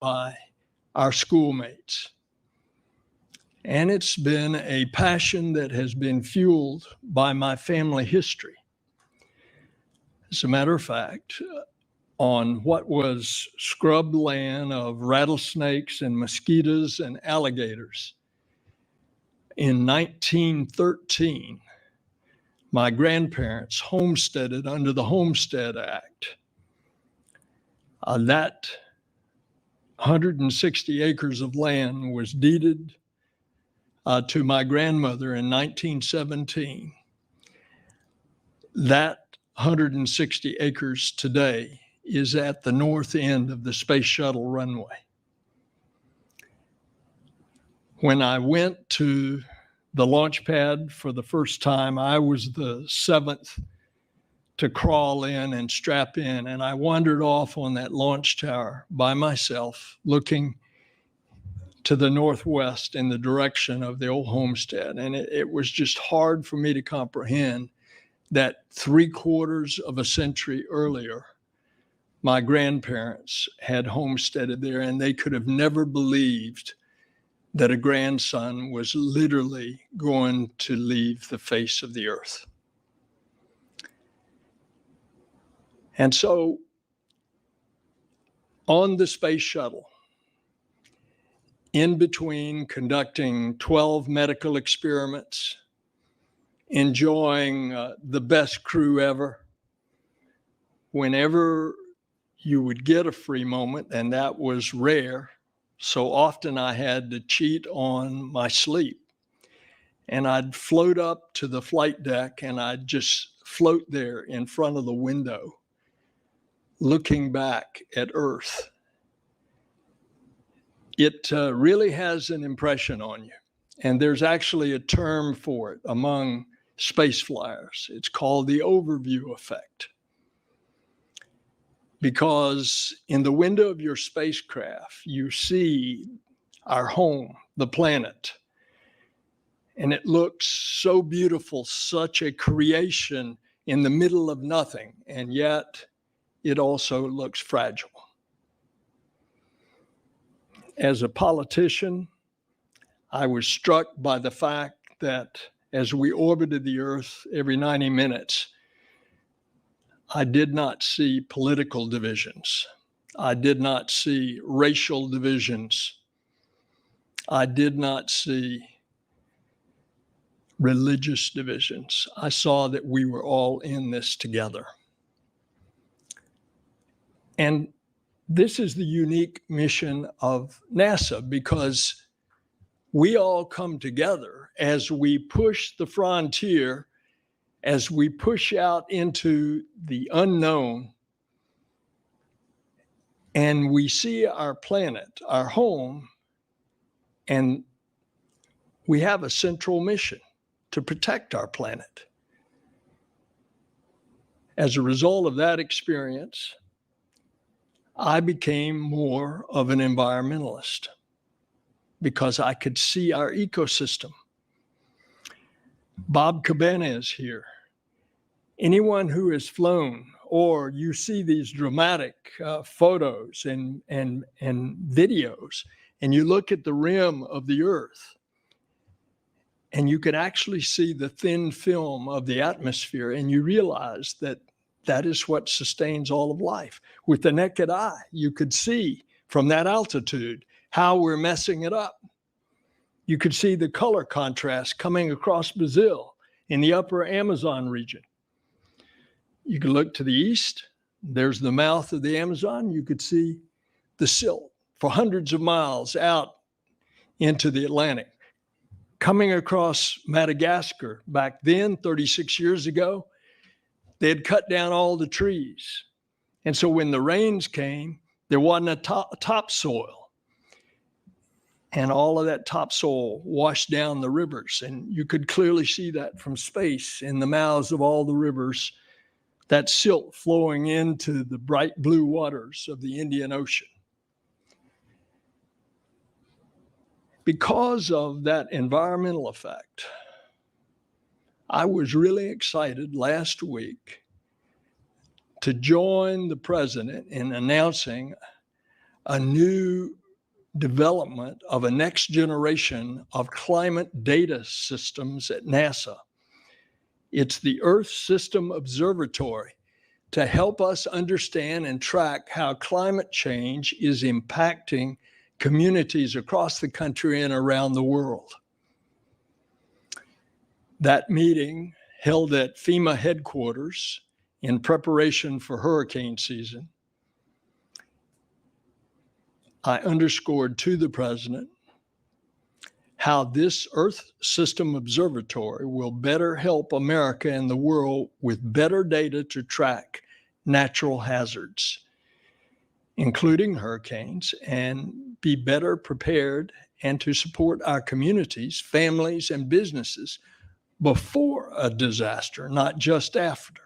by our schoolmates. And it's been a passion that has been fueled by my family history. As a matter of fact, on what was scrubbed land of rattlesnakes and mosquitoes and alligators, in 1913, my grandparents homesteaded under the Homestead Act. That 160 acres of land was deeded to my grandmother in 1917. That 160 acres today is at the north end of the Space Shuttle runway. When I went to the launch pad for the first time, I was the seventh to crawl in and strap in, and I wandered off on that launch tower by myself, looking to the northwest in the direction of the old homestead. And it was just hard for me to comprehend that 3/4 of a century earlier, my grandparents had homesteaded there, and they could have never believed that a grandson was literally going to leave the face of the earth. And so on the space shuttle, in between conducting 12 medical experiments, enjoying the best crew ever, whenever you would get a free moment, and that was rare, so often I had to cheat on my sleep. And I'd float up to the flight deck and I'd just float there in front of the window, looking back at Earth. It really has an impression on you. And there's actually a term for it among space flyers. It's called the overview effect. Because in the window of your spacecraft, you see our home, the planet. And it looks so beautiful, such a creation in the middle of nothing. And yet it also looks fragile. As a politician, I was struck by the fact that as we orbited the Earth every 90 minutes, I did not see political divisions. I did not see racial divisions. I did not see religious divisions. I saw that we were all in this together. And this is the unique mission of NASA, because we all come together as we push the frontier, as we push out into the unknown, and we see our planet, our home, and we have a central mission to protect our planet. As a result of that experience, I became more of an environmentalist because I could see our ecosystem. Bob Cabana is here. Anyone who has flown, or you see these dramatic photos and videos, and you look at the rim of the Earth, and you can actually see the thin film of the atmosphere, and you realize that that is what sustains all of life. With the naked eye, you could see from that altitude how we're messing it up. You could see the color contrast coming across Brazil in the upper Amazon region. You could look to the east, there's the mouth of the Amazon. You could see the silt for hundreds of miles out into the Atlantic. Coming across Madagascar back then, 36 years ago, they had cut down all the trees. And so when the rains came, there wasn't a topsoil. And all of that topsoil washed down the rivers. And you could clearly see that from space in the mouths of all the rivers, that silt flowing into the bright blue waters of the Indian Ocean. Because of that environmental effect, I was really excited last week to join the president in announcing a new development of a next generation of climate data systems at NASA. It's the Earth System Observatory to help us understand and track how climate change is impacting communities across the country and around the world. That meeting, held at FEMA headquarters in preparation for hurricane season, I underscored to the president how this Earth System Observatory will better help America and the world with better data to track natural hazards, including hurricanes, and be better prepared and to support our communities, families, and businesses before a disaster, not just after.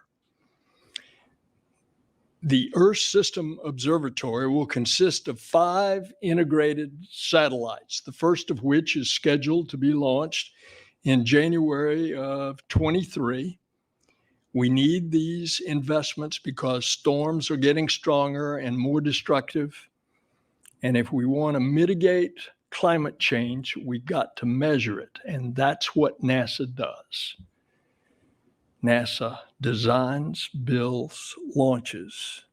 The Earth System Observatory will consist of 5 integrated satellites, the first of which is scheduled to be launched in January of 23. We need these investments because storms are getting stronger and more destructive. And if we want to mitigate climate change, we've got to measure it. And that's what NASA does. NASA designs, builds, launches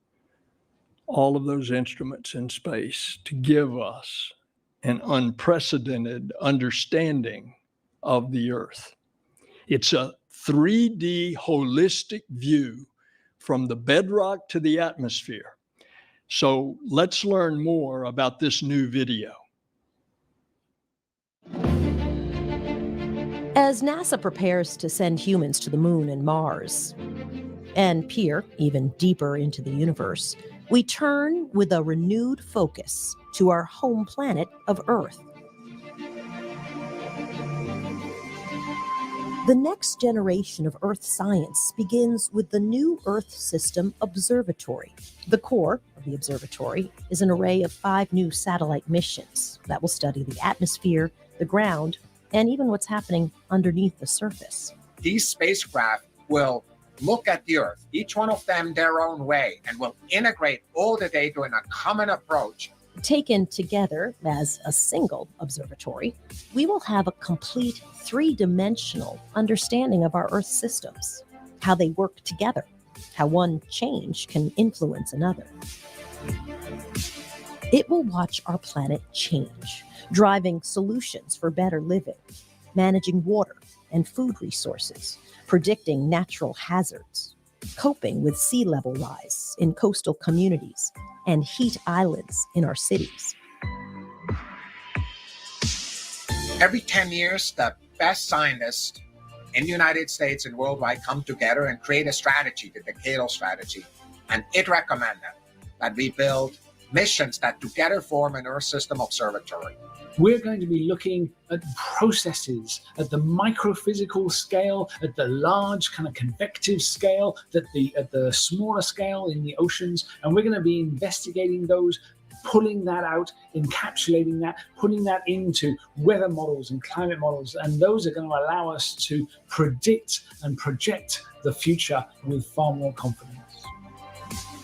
all of those instruments in space to give us an unprecedented understanding of the Earth. It's a 3D holistic view from the bedrock to the atmosphere. So let's learn more about this new video. As NASA prepares to send humans to the moon and Mars and peer even deeper into the universe, we turn with a renewed focus to our home planet of Earth. The next generation of Earth science begins with the new Earth System Observatory. The core of the observatory is an array of 5 new satellite missions that will study the atmosphere, the ground, and even what's happening underneath the surface. These spacecraft will look at the Earth, each one of them their own way, and will integrate all the data in a common approach. Taken together as a single observatory, we will have a complete 3-dimensional understanding of our Earth systems, how they work together, how one change can influence another. It will watch our planet change, driving solutions for better living, managing water and food resources, predicting natural hazards, coping with sea level rise in coastal communities, and heat islands in our cities. Every 10 years, the best scientists in the United States and worldwide come together and create a strategy, the decadal strategy. And it recommended that we build missions that together form an Earth System Observatory. We're going to be looking at processes at the microphysical scale, at the large kind of convective scale, at the smaller scale in the oceans, and we're going to be investigating those, pulling that out, encapsulating that, putting that into weather models and climate models, and those are going to allow us to predict and project the future with far more confidence.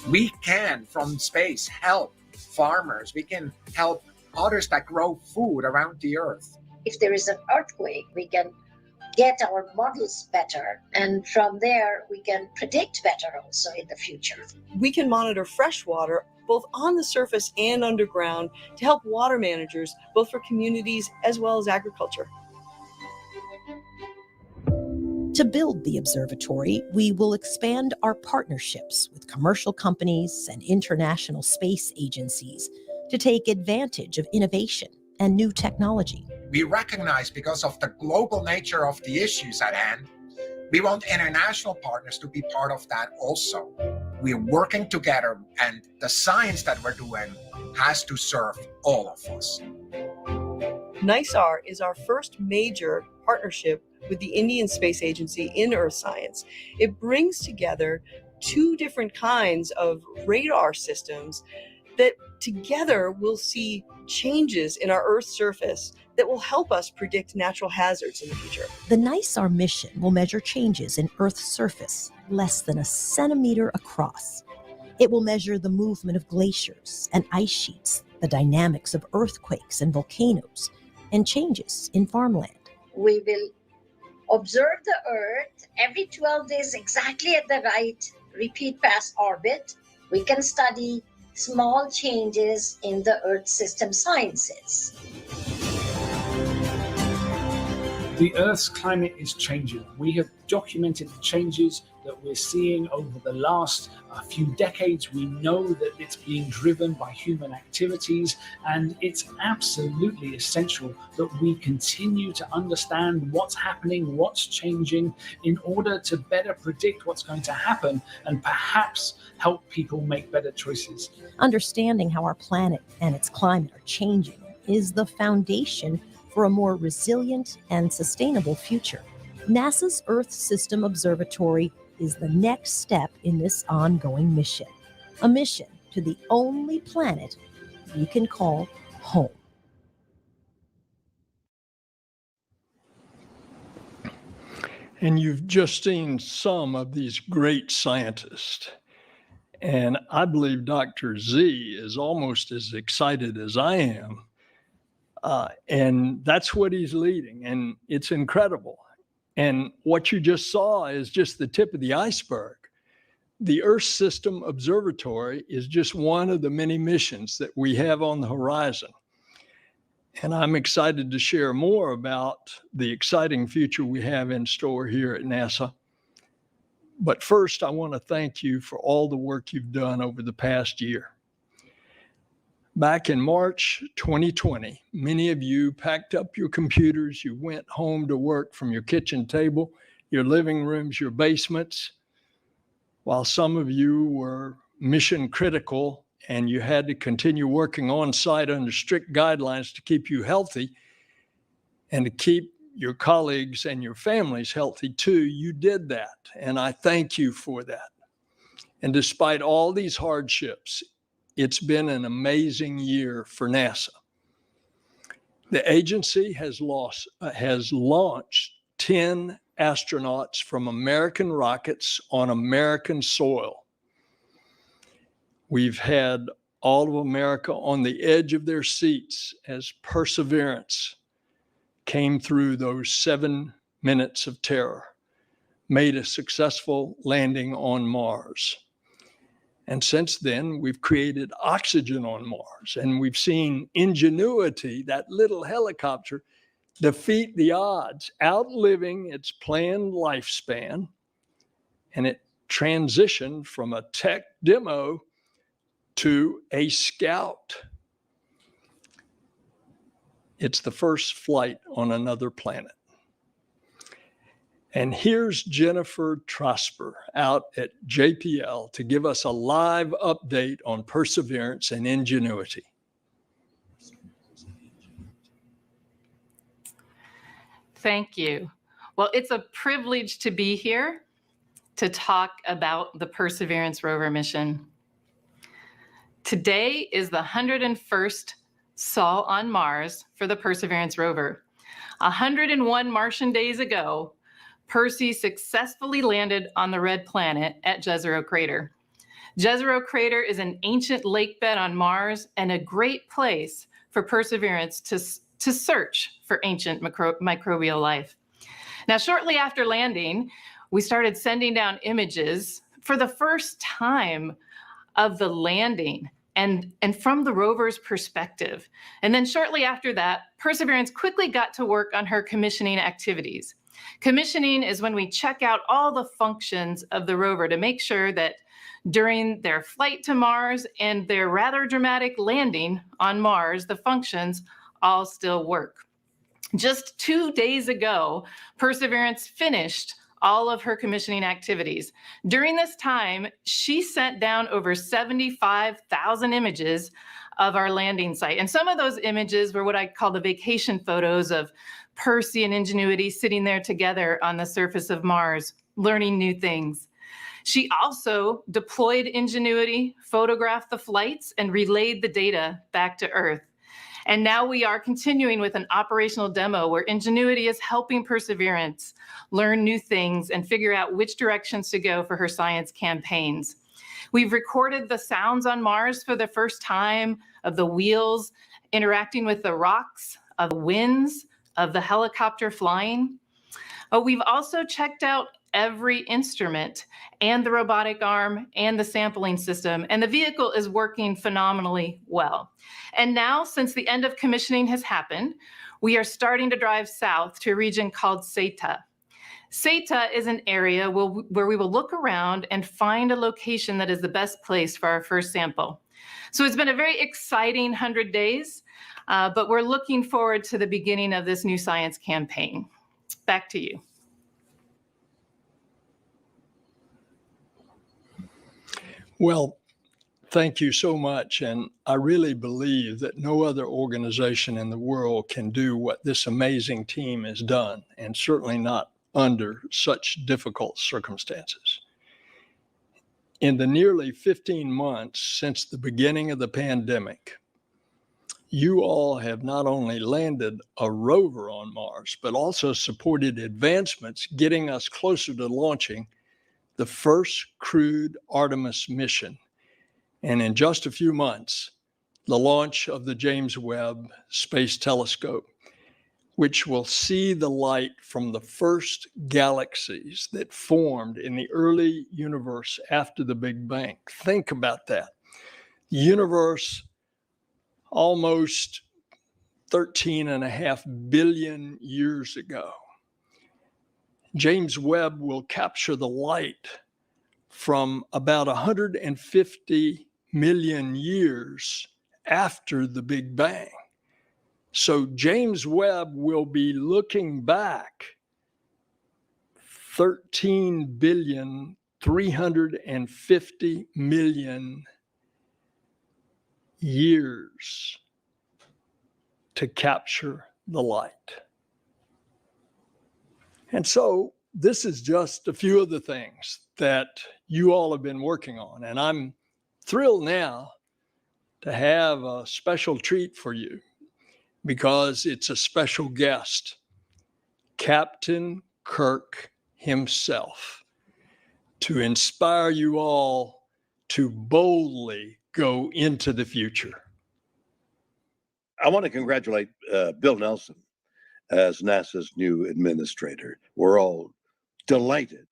We can, from space, help farmers. We can help others that grow food around the Earth. If there is an earthquake, we can get our models better, and from there we can predict better also in the future. We can monitor fresh water both on the surface and underground to help water managers, both for communities as well as agriculture. To build the observatory, we will expand our partnerships with commercial companies and international space agencies to take advantage of innovation and new technology. We recognize, because of the global nature of the issues at hand, we want international partners to be part of that also. We're working together, and the science that we're doing has to serve all of us. NISAR is our first major partnership with the Indian Space Agency in Earth science. It brings together 2 different kinds of radar systems that together will see changes in our Earth's surface that will help us predict natural hazards in the future. The NISAR mission will measure changes in Earth's surface less than a centimeter across. It will measure the movement of glaciers and ice sheets the dynamics of earthquakes and volcanoes, and changes in farmland. We will observe the Earth every 12 days exactly at the right repeat pass orbit. We can study small changes in the Earth system sciences. The Earth's climate is changing. We have documented the changes that we're seeing over the last few decades. We know that it's being driven by human activities, and it's absolutely essential that we continue to understand what's happening, what's changing, in order to better predict what's going to happen and perhaps help people make better choices. Understanding how our planet and its climate are changing is the foundation for a more resilient and sustainable future. NASA's Earth System Observatory is the next step in this ongoing mission, a mission to the only planet we can call home. And you've just seen some of these great scientists. And I believe Dr. Z is almost as excited as I am. And that's what he's leading. And it's incredible. And what you just saw is just the tip of the iceberg. The Earth System Observatory is just one of the many missions that we have on the horizon. And I'm excited to share more about the exciting future we have in store here at NASA. But first, I want to thank you for all the work you've done over the past year. Back in March 2020, many of you packed up your computers, you went home to work from your kitchen table, your living rooms, your basements, while some of you were mission critical and you had to continue working on site under strict guidelines to keep you healthy and to keep your colleagues and your families healthy too. You did that, and I thank you for that. And despite all these hardships, it's been an amazing year for NASA. The agency has launched 10 astronauts from American rockets on American soil. We've had all of America on the edge of their seats as Perseverance came through those 7 minutes of terror, made a successful landing on Mars. And since then, we've created oxygen on Mars, and we've seen Ingenuity, that little helicopter, defeat the odds, outliving its planned lifespan, and it transitioned from a tech demo to a scout. It's the first flight on another planet. And here's Jennifer Trosper out at JPL to give us a live update on Perseverance and Ingenuity. Thank you. Well, it's a privilege to be here to talk about the Perseverance rover mission. Today is the 101st sol on Mars for the Perseverance rover. 101 Martian days ago, Percy successfully landed on the red planet at Jezero Crater. Jezero Crater is an ancient lake bed on Mars and a great place for Perseverance to search for ancient microbial life. Now, shortly after landing, we started sending down images for the first time of the landing and from the rover's perspective. And then shortly after that, Perseverance quickly got to work on her commissioning activities. Commissioning is when we check out all the functions of the rover to make sure that during their flight to Mars and their rather dramatic landing on Mars, the functions all still work. Just 2 days ago, Perseverance finished all of her commissioning activities. During this time, she sent down over 75,000 images of our landing site. And some of those images were what I call the vacation photos of Percy and Ingenuity sitting there together on the surface of Mars, learning new things. She also deployed Ingenuity, photographed the flights, and relayed the data back to Earth. And now we are continuing with an operational demo where Ingenuity is helping Perseverance learn new things and figure out which directions to go for her science campaigns. We've recorded the sounds on Mars for the first time of the wheels interacting with the rocks, of the winds, of the helicopter flying. We've also checked out every instrument and the robotic arm and the sampling system, and the vehicle is working phenomenally well. And now, since the end of commissioning has happened, we are starting to drive south to a region called Seta. Seta is an area where we will look around and find a location that is the best place for our first sample. So it's been a very exciting 100 days, but we're looking forward to the beginning of this new science campaign. Back to you. Well, thank you so much. And I really believe that no other organization in the world can do what this amazing team has done, and certainly not under such difficult circumstances. In the nearly 15 months since the beginning of the pandemic, you all have not only landed a rover on Mars, but also supported advancements getting us closer to launching the first crewed Artemis mission. And in just a few months, the launch of the James Webb Space Telescope, which will see the light from the first galaxies that formed in the early universe after the Big Bang. Think about that. The universe almost 13.5 billion years ago. James Webb will capture the light from about 150 million years after the Big Bang. So James Webb will be looking back 13,350,000,000 years to capture the light. And so this is just a few of the things that you all have been working on. And I'm thrilled now to have a special treat for you, because it's a special guest, Captain Kirk himself, to inspire you all to boldly go into the future. I want to congratulate Bill Nelson as NASA's new administrator. We're all delighted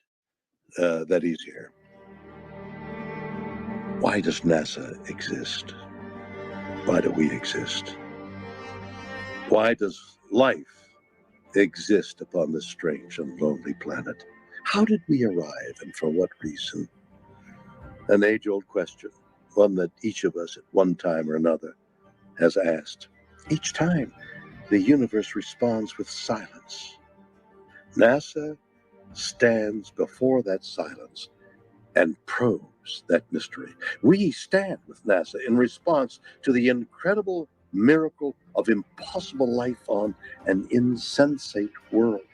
that he's here. Why does NASA exist? Why do we exist? Why does life exist upon this strange and lonely planet? How did we arrive, and for what reason? An age-old question, one that each of us at one time or another has asked. Each time, the universe responds with silence. NASA stands before that silence and probes that mystery. We stand with NASA in response to the incredible miracle of impossible life on an insensate world.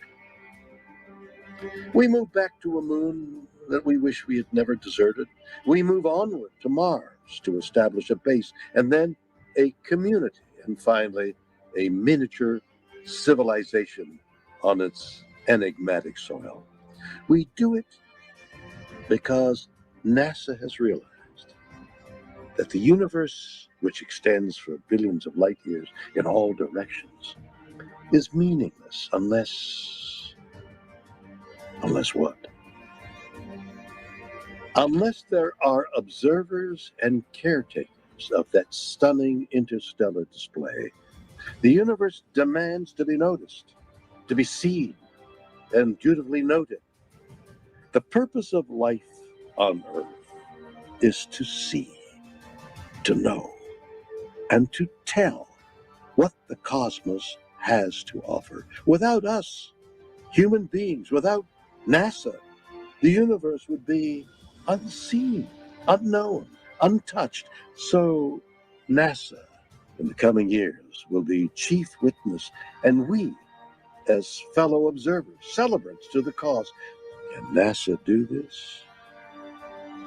We move back to a moon that we wish we had never deserted. We move onward to Mars to establish a base, and then a community, and finally a miniature civilization on its enigmatic soil. We do it because NASA has realized that the universe, which extends for billions of light years in all directions, is meaningless unless what? Unless there are observers and caretakers of that stunning interstellar display. The universe demands to be noticed, to be seen, and dutifully noted. The purpose of life on Earth is to see, to know, and to tell what the cosmos has to offer. Without us, human beings, without NASA, the universe would be unseen, unknown, untouched. So NASA, in the coming years, will be chief witness, and we, as fellow observers, celebrants to the cause. Can NASA do this?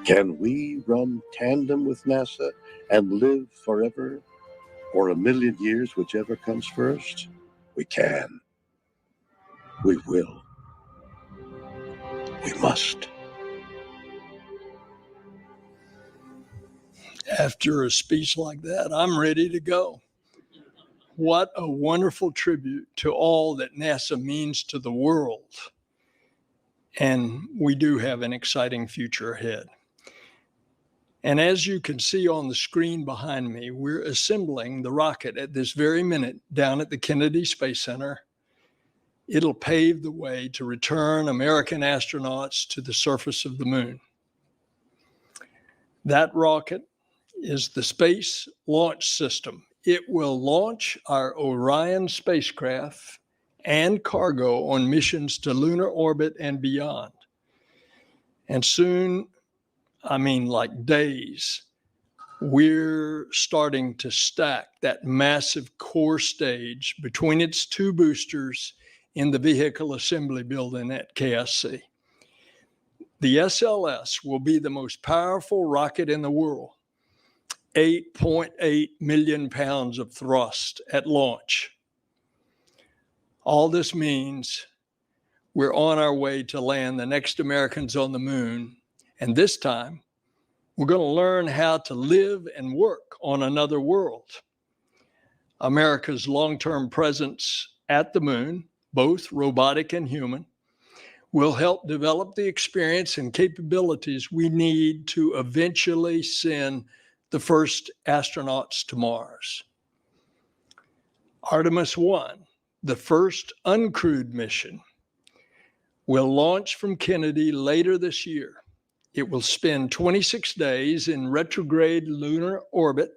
Can we run tandem with NASA and live forever, or a million years, whichever comes first? We can. We will. We must. After a speech like that, I'm ready to go. What a wonderful tribute to all that NASA means to the world. And we do have an exciting future ahead. And as you can see on the screen behind me, we're assembling the rocket at this very minute down at the Kennedy Space Center. It'll pave the way to return American astronauts to the surface of the moon. That rocket is the Space Launch System. It will launch our Orion spacecraft and cargo on missions to lunar orbit and beyond. And soon, I mean like days, we're starting to stack that massive core stage between its two boosters in the Vehicle Assembly Building at KSC. The SLS will be the most powerful rocket in the world. 8.8 million pounds of thrust at launch. All this means we're on our way to land the next Americans on the moon. And this time, we're going to learn how to live and work on another world. America's long-term presence at the moon, both robotic and human, will help develop the experience and capabilities we need to eventually send the first astronauts to Mars. Artemis 1, the first uncrewed mission, will launch from Kennedy later this year. It will spend 26 days in retrograde lunar orbit,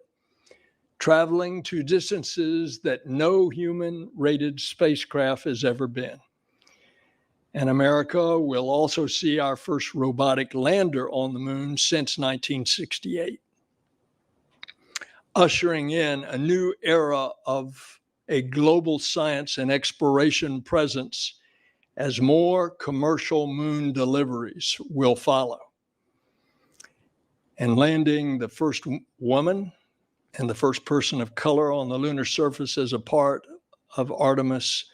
traveling to distances that no human-rated spacecraft has ever been. And America will also see our first robotic lander on the moon since 1968, ushering in a new era of a global science and exploration presence as more commercial moon deliveries will follow. And landing the first woman and the first person of color on the lunar surface as a part of Artemis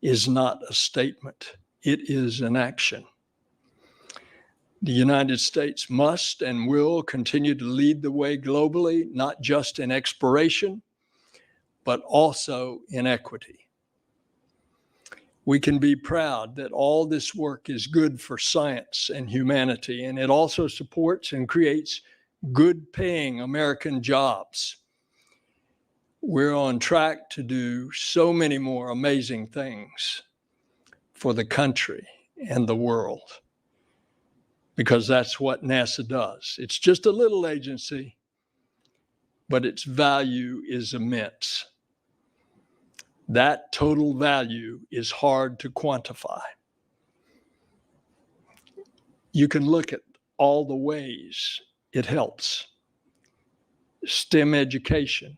is not a statement. It is an action. The United States must and will continue to lead the way globally, not just in exploration, but also in equity. We can be proud that all this work is good for science and humanity, and it also supports and creates good-paying American jobs. We're on track to do so many more amazing things for the country and the world, because that's what NASA does. It's just a little agency, but its value is immense. That total value is hard to quantify. You can look at all the ways it helps. STEM education,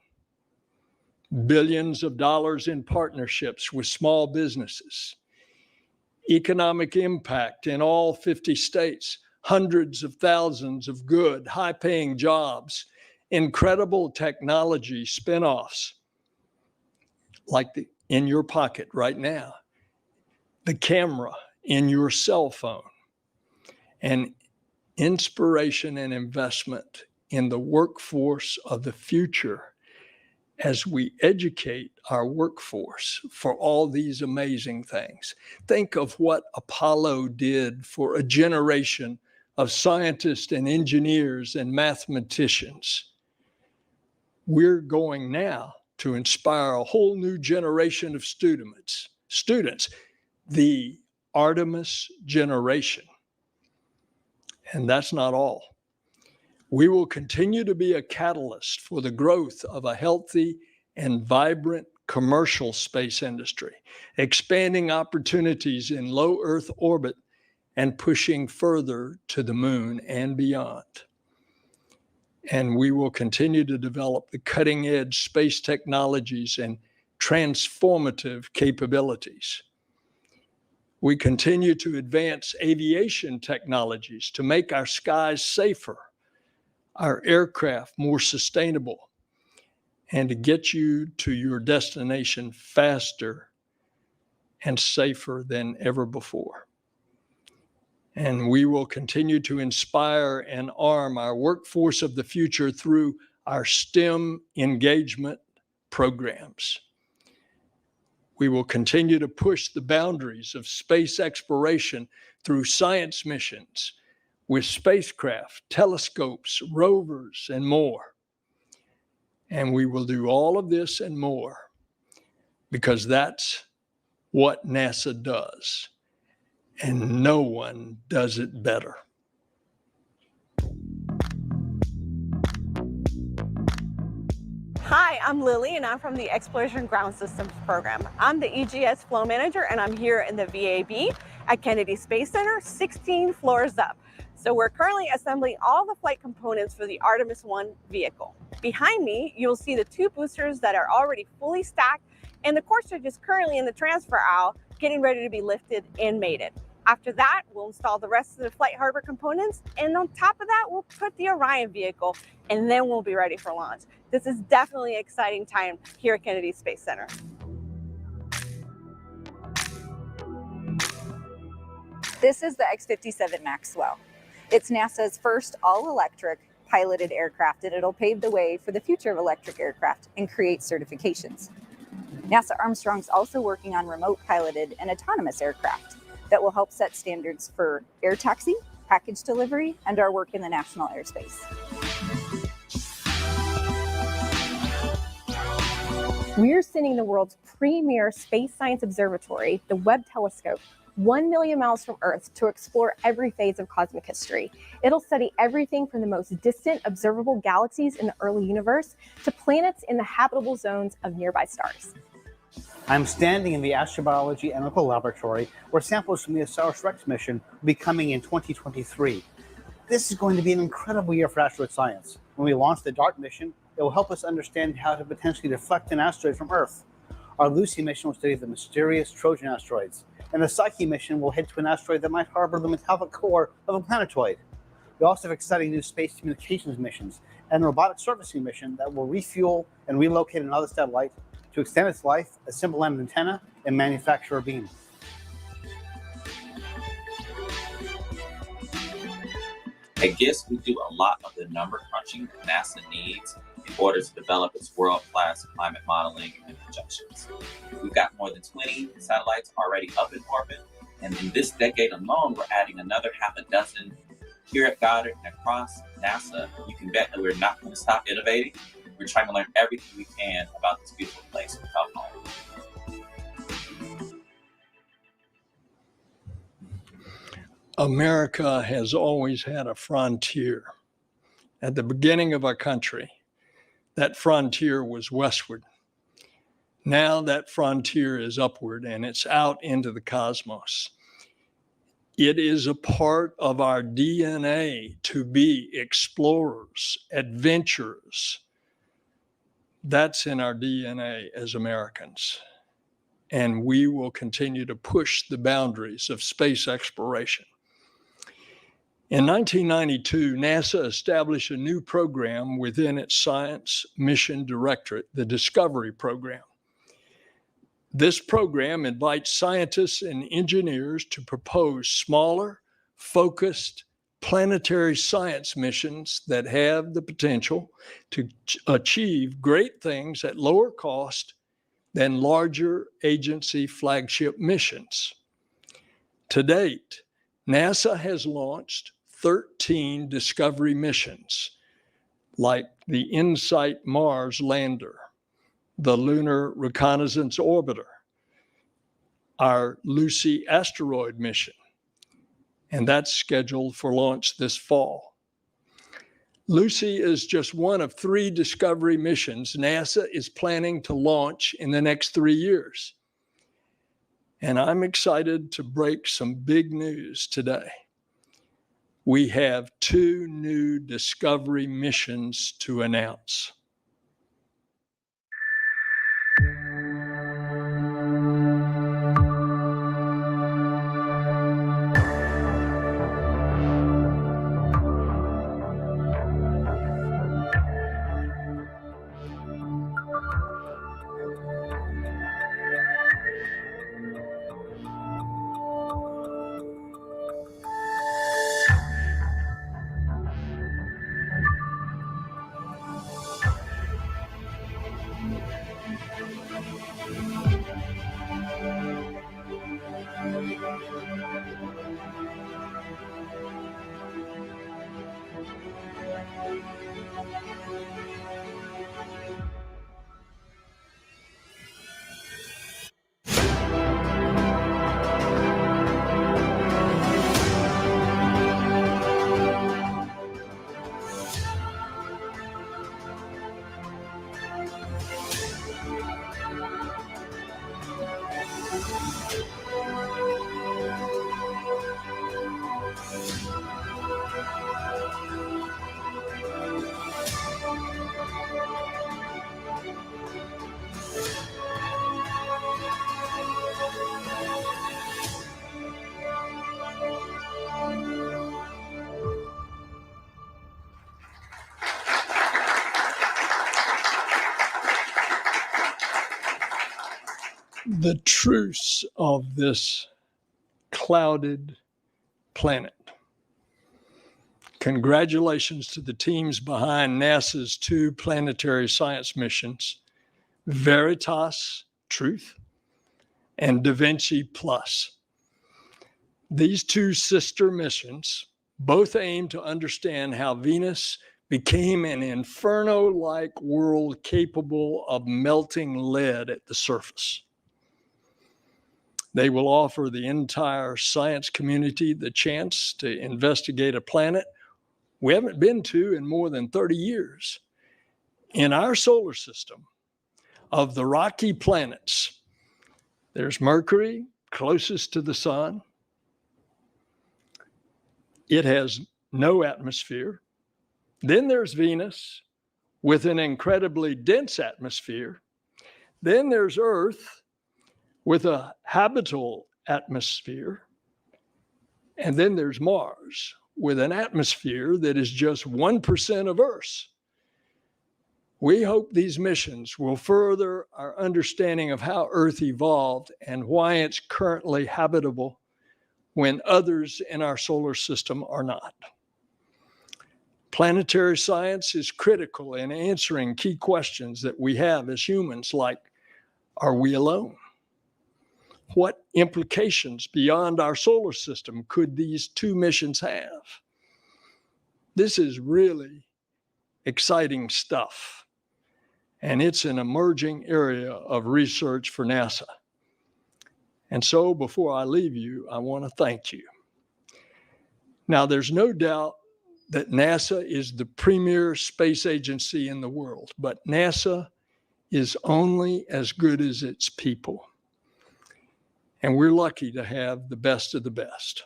billions of dollars in partnerships with small businesses, economic impact in all 50 states, hundreds of thousands of good, high-paying jobs, incredible technology spinoffs, like in your pocket right now, the camera in your cell phone, and inspiration and investment in the workforce of the future as we educate our workforce for all these amazing things. Think of what Apollo did for a generation of scientists and engineers and mathematicians. We're going now to inspire a whole new generation of students, the Artemis generation. And that's not all. We will continue to be a catalyst for the growth of a healthy and vibrant commercial space industry, expanding opportunities in low Earth orbit and pushing further to the moon and beyond. And we will continue to develop the cutting edge space technologies and transformative capabilities. We continue to advance aviation technologies to make our skies safer, our aircraft more sustainable, and to get you to your destination faster and safer than ever before. And we will continue to inspire and arm our workforce of the future through our STEM engagement programs. We will continue to push the boundaries of space exploration through science missions with spacecraft, telescopes, rovers, and more. And we will do all of this and more because that's what NASA does. And no one does it better. Hi, I'm Lily, and I'm from the Exploration Ground Systems program. I'm the EGS Flow Manager, and I'm here in the VAB at Kennedy Space Center, 16 floors up. So we're currently assembling all the flight components for the Artemis 1 vehicle. Behind me, you'll see the 2 boosters that are already fully stacked, and the core stage is currently in the transfer aisle, getting ready to be lifted and mated. After that, we'll install the rest of the flight hardware components, and on top of that, we'll put the Orion vehicle, and then we'll be ready for launch. This is definitely an exciting time here at Kennedy Space Center. This is the X-57 Maxwell. It's NASA's first all-electric piloted aircraft, and it'll pave the way for the future of electric aircraft and create certifications. NASA Armstrong's also working on remote piloted and autonomous aircraft that will help set standards for air taxi, package delivery, and our work in the national airspace. We're sending the world's premier space science observatory, the Webb Telescope, 1 million miles from Earth to explore every phase of cosmic history. It'll study everything from the most distant observable galaxies in the early universe to planets in the habitable zones of nearby stars. I'm standing in the Astrobiology Analytical Laboratory where samples from the OSIRIS-REx mission will be coming in 2023. This is going to be an incredible year for asteroid science. When we launch the DART mission, it will help us understand how to potentially deflect an asteroid from Earth. Our Lucy mission will study the mysterious Trojan asteroids, and the Psyche mission will head to an asteroid that might harbor the metallic core of a planetoid. We also have exciting new space communications missions and a robotic surfacing mission that will refuel and relocate another satellite to extend its life, assemble an antenna, and manufacture a beam. At GIST, we do a lot of the number crunching NASA needs in order to develop its world-class climate modeling and projections. We've got more than 20 satellites already up in orbit, and in this decade alone, we're adding another half a dozen here at Goddard and across NASA. You can bet that we're not going to stop innovating. We're trying to learn everything we can about this beautiful place we call home. America has always had a frontier. At the beginning of our country, that frontier was westward. Now that frontier is upward and it's out into the cosmos. It is a part of our DNA to be explorers, adventurers. That's in our DNA as Americans. And we will continue to push the boundaries of space exploration. In 1992, NASA established a new program within its Science Mission Directorate, the Discovery Program. This program invites scientists and engineers to propose smaller, focused, planetary science missions that have the potential to achieve great things at lower cost than larger agency flagship missions. To date, NASA has launched 13 Discovery missions, like the InSight Mars lander, the Lunar Reconnaissance Orbiter, our Lucy asteroid mission, and that's scheduled for launch this fall. Lucy is just one of 3 Discovery missions NASA is planning to launch in the next 3 years. And I'm excited to break some big news today. We have 2 new Discovery missions to announce. the truths of this clouded planet. Congratulations to the teams behind NASA's 2 planetary science missions, Veritas, Truth, and Da Vinci Plus. These 2 sister missions both aim to understand how Venus became an inferno-like world capable of melting lead at the surface. They will offer the entire science community the chance to investigate a planet we haven't been to in more than 30 years. In our solar system, of the rocky planets, there's Mercury, closest to the sun. It has no atmosphere. Then there's Venus with an incredibly dense atmosphere. Then there's Earth with a habitable atmosphere. And then there's Mars with an atmosphere that is just 1% of Earth's. We hope these missions will further our understanding of how Earth evolved and why it's currently habitable when others in our solar system are not. Planetary science is critical in answering key questions that we have as humans, like, are we alone? What implications beyond our solar system could these 2 missions have? This is really exciting stuff, and it's an emerging area of research for NASA. And so before I leave you, I want to thank you. Now, there's no doubt that NASA is the premier space agency in the world, but NASA is only as good as its people. And we're lucky to have the best of the best.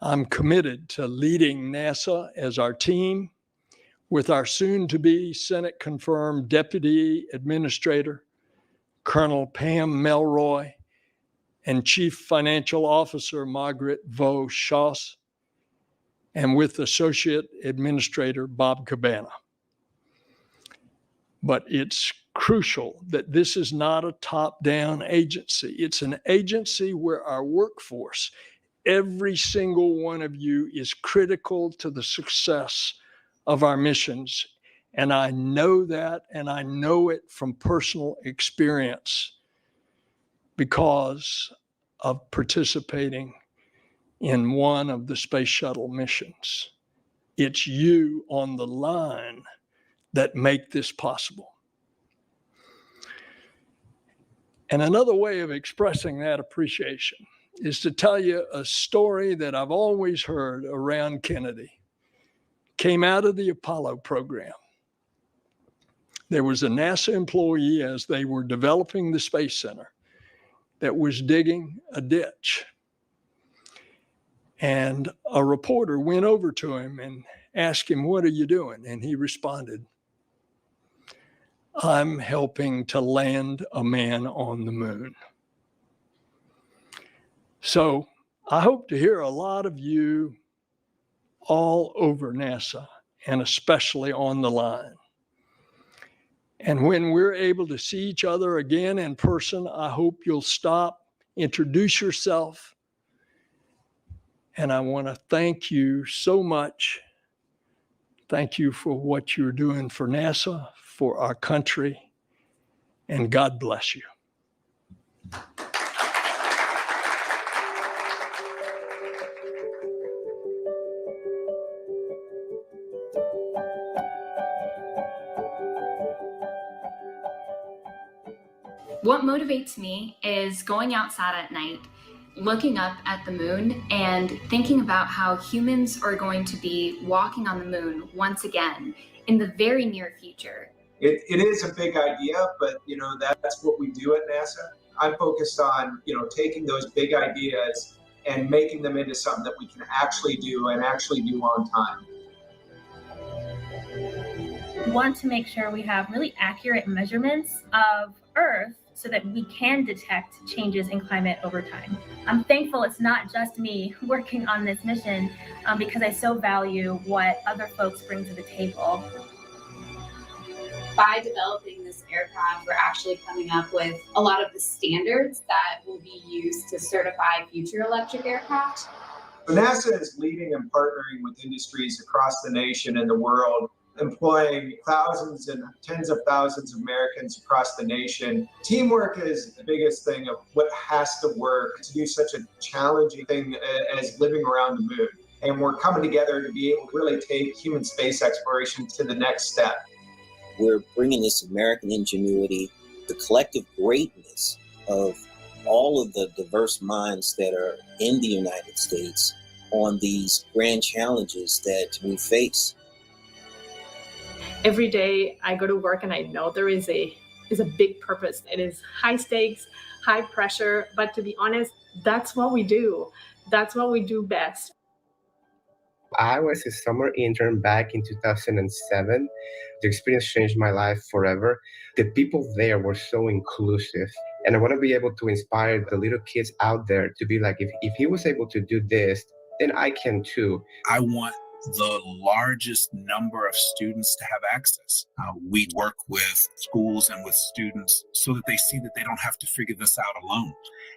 I'm committed to leading NASA as our team with our soon-to-be Senate-confirmed Deputy Administrator, Colonel Pam Melroy, and Chief Financial Officer Margaret Vo Schoss, and with Associate Administrator Bob Cabana. But it's crucial that this is not a top-down agency. It's an agency where our workforce, every single one of you, is critical to the success of our missions. And I know that, and I know it from personal experience because of participating in one of the space shuttle missions. It's you on the line that make this possible. And another way of expressing that appreciation is to tell you a story that I've always heard around Kennedy. Came out of the Apollo program. There was a NASA employee, as they were developing the Space Center, that was digging a ditch. And a reporter went over to him and asked him, "What are you doing?" And he responded, "I'm helping to land a man on the moon." So I hope to hear a lot of you all over NASA, and especially on the line. And when we're able to see each other again in person, I hope you'll stop, introduce yourself. And I want to thank you so much. Thank you for what you're doing for NASA, for our country, and God bless you. What motivates me is going outside at night, looking up at the moon and thinking about how humans are going to be walking on the moon once again in the very near future. It is a big idea, but that's what we do at NASA. I'm focused on taking those big ideas and making them into something that we can actually do and actually do on time. We want to make sure we have really accurate measurements of Earth so that we can detect changes in climate over time. I'm thankful it's not just me working on this mission because I so value what other folks bring to the table. By developing this aircraft, we're actually coming up with a lot of the standards that will be used to certify future electric aircraft. So NASA is leading and partnering with industries across the nation and the world, employing thousands and tens of thousands of Americans across the nation. Teamwork is the biggest thing of what has to work to do such a challenging thing as living around the moon. And we're coming together to be able to really take human space exploration to the next step. We're bringing this American ingenuity, the collective greatness of all of the diverse minds that are in the United States on these grand challenges that we face. Every day I go to work and I know there is a big purpose. It is high stakes, high pressure, but to be honest, that's what we do. That's what we do best. I was a summer intern back in 2007. The experience changed my life forever. The people there were so inclusive. And I want to be able to inspire the little kids out there to be like, if he was able to do this, then I can too. I want the largest number of students to have access. We work with schools and with students so that they see that they don't have to figure this out alone.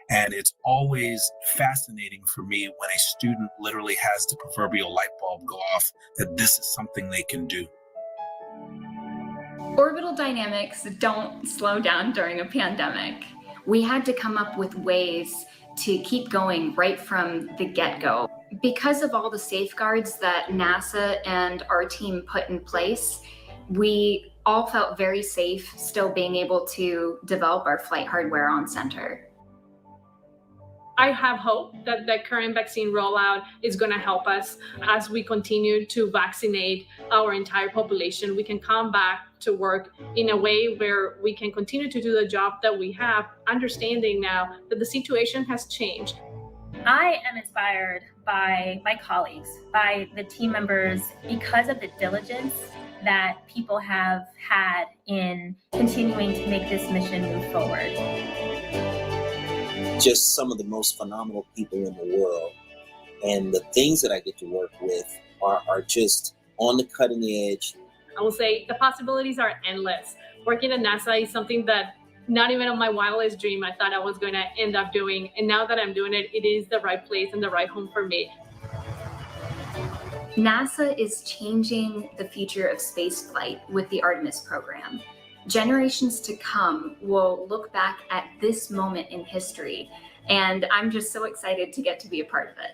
And it's always fascinating for me when a student literally has the proverbial light bulb go off that this is something they can do. Orbital dynamics don't slow down during a pandemic. We had to come up with ways to keep going right from the get-go. Because of all the safeguards that NASA and our team put in place, we all felt very safe still being able to develop our flight hardware on center. I have hope that the current vaccine rollout is going to help us as we continue to vaccinate our entire population. We can come back to work in a way where we can continue to do the job that we have, understanding now that the situation has changed. I am inspired by my colleagues, by the team members, because of the diligence that people have had in continuing to make this mission move forward. Just some of the most phenomenal people in the world. And the things that I get to work with are just on the cutting edge. I will say the possibilities are endless. Working at NASA is something that not even on my wildest dream I thought I was going to end up doing. And now that I'm doing it, it is the right place and the right home for me. NASA is changing the future of spaceflight with the Artemis program. Generations to come will look back at this moment in history, and I'm just so excited to get to be a part of it.